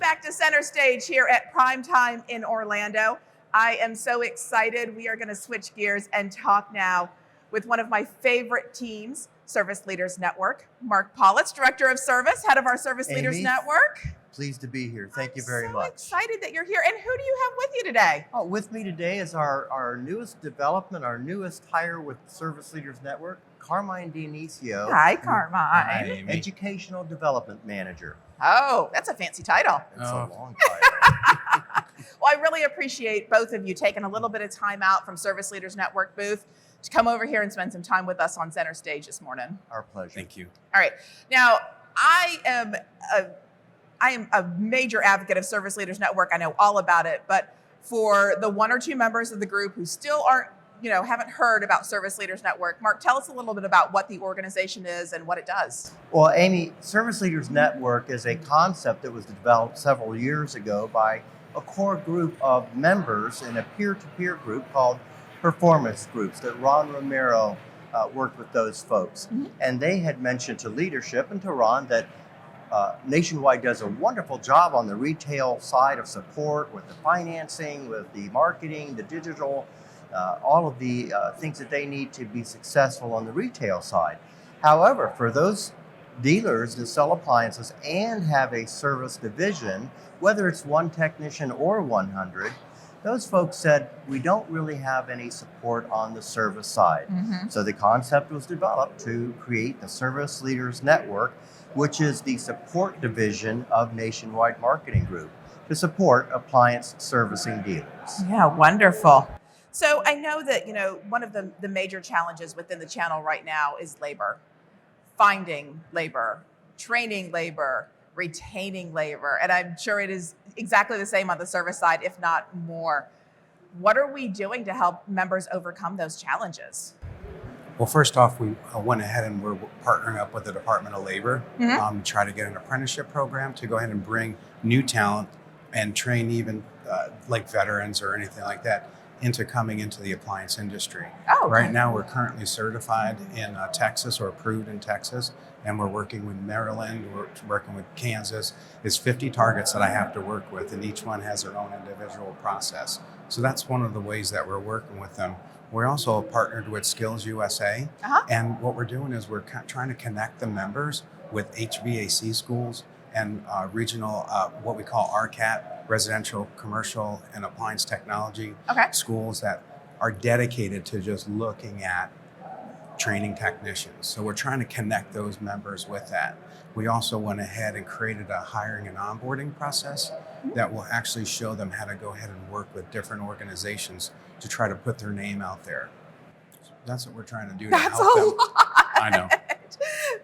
back to Center Stage here at PrimeTime in Orlando. I am so excited. We are going to switch gears and talk now with one of my favorite teams, Service Leaders Network. Mark Pollitz, Director of Service, head of our Service Leaders Network. Pleased to be here. Thank you very much. I'm so excited that you're here. And who do you have with you today? Oh, with me today is our newest development, our newest hire with Service Leaders Network, Carmine Dionisio. Hi, Carmine. Hi, Educational Development Manager. Oh, that's a fancy title. It's a long title. Well, I really appreciate both of you taking a little bit of time out from Service Leaders Network booth to come over here and spend some time with us on Center Stage this morning. Our pleasure. Thank you. All right. Now, I am a major advocate of Service Leaders Network. I know all about it, but for the one or two members of the group who still haven't heard about Service Leaders Network, Mark, tell us a little bit about what the organization is and what it does. Well, Amy, Service Leaders Network is a concept that was developed several years ago by a core group of members in a peer-to-peer group called Performance Groups that Ron Romero worked with those folks. Mm-hmm. And they had mentioned to leadership and to Ron that Nationwide does a wonderful job on the retail side of support with the financing, with the marketing, the digital, all of the things that they need to be successful on the retail side. However, for those dealers that sell appliances and have a service division, whether it's one technician or 100, those folks said, we don't really have any support on the service side. Mm-hmm. So the concept was developed to create the Service Leaders Network, which is the support division of Nationwide Marketing Group to support appliance servicing dealers. Yeah, wonderful. So I know that, one of the major challenges within the channel right now is labor. Finding labor, training labor, retaining labor, and I'm sure it is exactly the same on the service side, if not more. What are we doing to help members overcome those challenges? Well, first off, we went ahead and we're partnering up with the Department of Labor, to try to get an apprenticeship program to go ahead and bring new talent and train even like veterans or anything like that into coming into the appliance industry. Oh, okay. Right now, we're currently certified in Texas or approved in Texas, and we're working with Maryland, we're working with Kansas. There's 50 targets that I have to work with, and each one has their own individual process. So that's one of the ways that we're working with them. We're also partnered with Skills USA, and what we're doing is we're trying to connect the members with HVAC schools and regional, what we call RCAT, residential, commercial, and appliance technology schools that are dedicated to just looking at training technicians. So we're trying to connect those members with that. We also went ahead and created a hiring and onboarding process that will actually show them how to go ahead and work with different organizations to try to put their name out there. So that's what we're trying to do to help them. That's a lot. I know.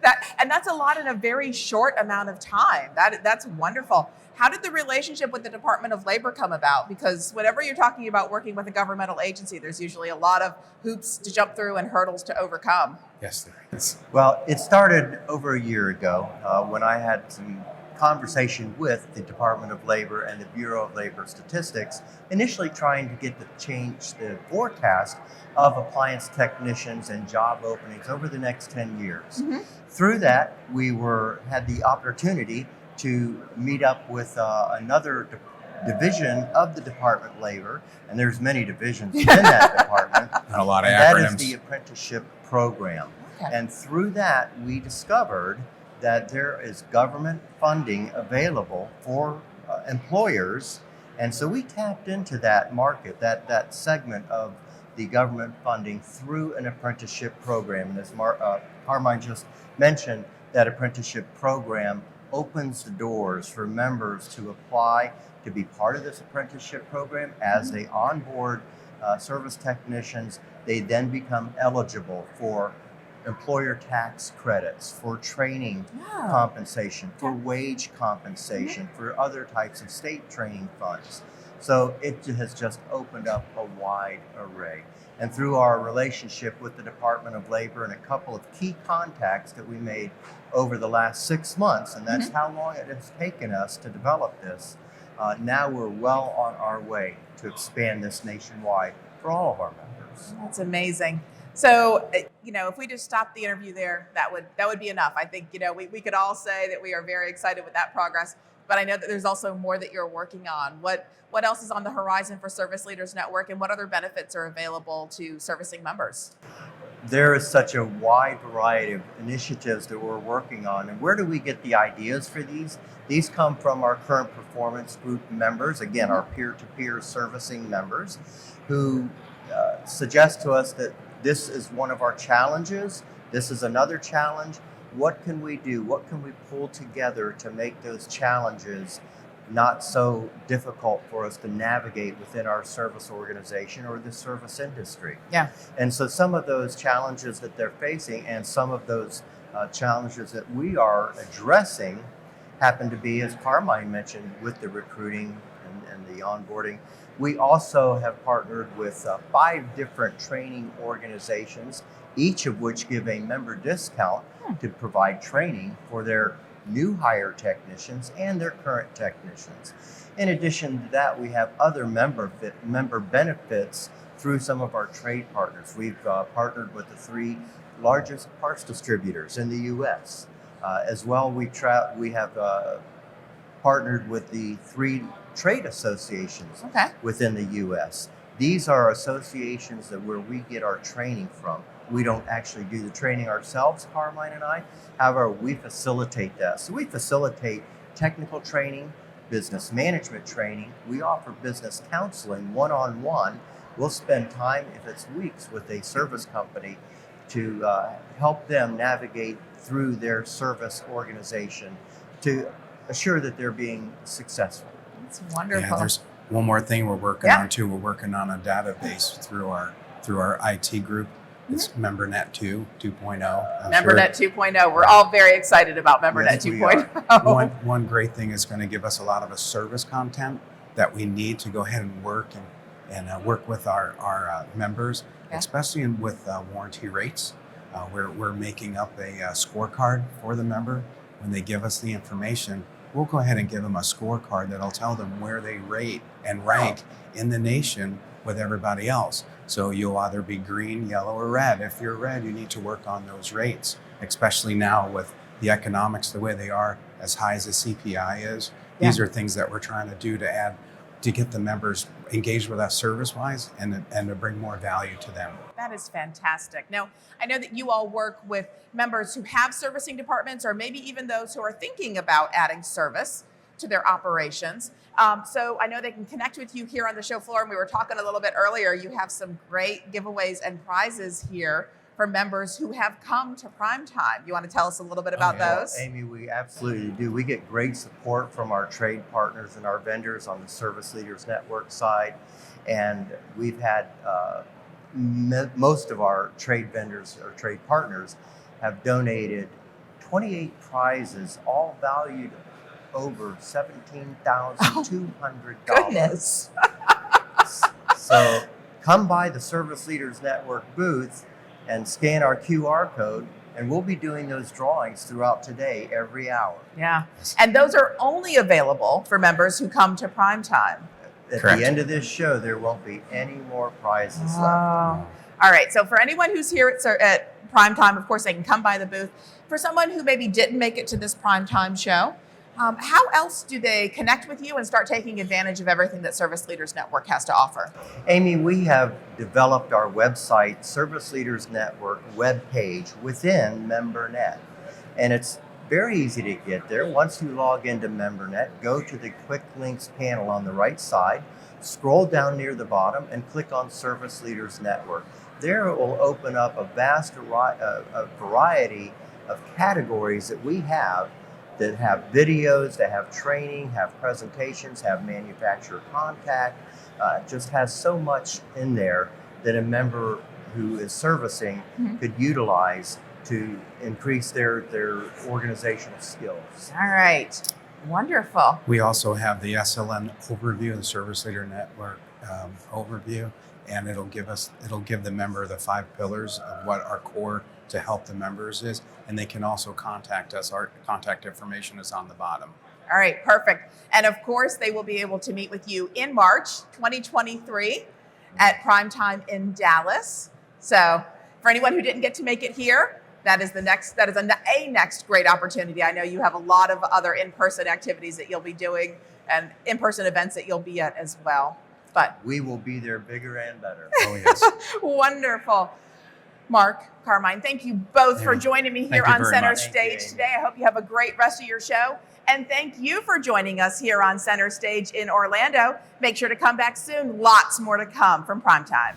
That's a lot in a very short amount of time. That's wonderful. How did the relationship with the Department of Labor come about? Because whenever you're talking about working with a governmental agency, there's usually a lot of hoops to jump through and hurdles to overcome. Yes, there is. Well, it started over a year ago when I had some conversation with the Department of Labor and the Bureau of Labor Statistics, initially trying to get change the forecast of appliance technicians and job openings over the next 10 years. Mm-hmm. Through that, we had the opportunity to meet up with another division of the Department of Labor, and there's many divisions within that department. And a lot of acronyms. That is the apprenticeship program. Okay. And through that, we discovered that there is government funding available for employers. And so we tapped into that market, that segment of the government funding through an apprenticeship program. And as Carmine just mentioned, that apprenticeship program opens the doors for members to apply to be part of this apprenticeship program. As they onboard service technicians, they then become eligible for employer tax credits, for training compensation, for wage compensation, for other types of state training funds. So it has just opened up a wide array. And through our relationship with the Department of Labor and a couple of key contacts that we made over the last 6 months, and that's how long it has taken us to develop this, now we're well on our way to expand this nationwide for all of our members. That's amazing. So, if we just stopped the interview there, that would be enough. I think, we could all say that we are very excited with that progress. but I know that there's also more that you're working on. What else is on the horizon for Service Leaders Network, and what other benefits are available to servicing members? There is such a wide variety of initiatives that we're working on. And where do we get the ideas for these? These come from our current performance group members, again, our peer-to-peer servicing members, who suggest to us that this is one of our challenges, this is another challenge. What can we do? What can we pull together to make those challenges not so difficult for us to navigate within our service organization or the service industry? Yeah. And so some of those challenges that they're facing and some of those challenges that we are addressing happen to be, as Carmine mentioned, with the recruiting and the onboarding. We also have partnered with 5 different training organizations, each of which give a member discount to provide training for their new hire technicians and their current technicians. In addition to that, we have other member benefits through some of our trade partners. We've partnered with the 3 largest parts distributors in the U.S. As well, we have partnered with the 3 trade associations within the U.S. These are associations where we get our training from. We don't actually do the training ourselves, Carmine and I. However, we facilitate that. So we facilitate technical training, business management training. We offer business counseling one-on-one. We'll spend time, if it's weeks, with a service company to help them navigate through their service organization to assure that they're being successful. That's wonderful. Yeah, there's one more thing we're working on too. We're working on a database through our IT group. It's MemberNet 2.0. MemberNet 2.0. We're all very excited about MemberNet 2.0. One great thing is going to give us a lot of a service content that we need to go ahead and work with our members, especially with warranty rates. We're making up a scorecard for the member. When they give us the information, we'll go ahead and give them a scorecard that'll tell them where they rate and rank in the nation with everybody else. So you'll either be green, yellow, or red. If you're red, you need to work on those rates, especially now with the economics the way they are, as high as the CPI is. These are things that we're trying to do to get the members engaged with us service-wise and to bring more value to them. That is fantastic. Now, I know that you all work with members who have servicing departments, or maybe even those who are thinking about adding service to their operations. So I know they can connect with you here on the show floor. And we were talking a little bit earlier, you have some great giveaways and prizes here for members who have come to PrimeTime. You want to tell us a little bit about those? Amy, we absolutely do. We get great support from our trade partners and our vendors on the Service Leaders Network side. And we've had most of our trade vendors or trade partners have donated 28 prizes, all valued over $17,200. Goodness. So come by the Service Leaders Network booth and scan our QR code, and we'll be doing those drawings throughout today, every hour. Yeah. And those are only available for members who come to PrimeTime. At the end of this show, there won't be any more prizes left. All right. So for anyone who's here at PrimeTime, of course, they can come by the booth. For someone who maybe didn't make it to this PrimeTime show, how else do they connect with you and start taking advantage of everything that Service Leaders Network has to offer? Amy, we have developed our website, Service Leaders Network webpage within MemberNet. And it's very easy to get there. Once you log into MemberNet, go to the Quick Links panel on the right side, scroll down near the bottom, and click on Service Leaders Network. There it will open up a vast variety of categories that we have that have videos, that have training, have presentations, have manufacturer contact. Just has so much in there that a member who is servicing could utilize to increase their organizational skills. All right. Wonderful. We also have the SLN overview, the Service Leader Network overview, and it'll give the member the 5 pillars of what our core to help the members is, and they can also contact us. Our contact information is on the bottom. All right, perfect. And of course, they will be able to meet with you in March 2023 at PrimeTime in Dallas. So for anyone who didn't get to make it here, That is a next great opportunity. I know you have a lot of other in-person activities that you'll be doing and in-person events that you'll be at as well. But we will be there bigger and better. Oh, yes. wonderful. Mark, Carmine, thank you both for joining me here Thank you on very much. CenterStage today. I hope you have a great rest of your show. And thank you for joining us here on CenterStage in Orlando. Make sure to come back soon. Lots more to come from Primetime.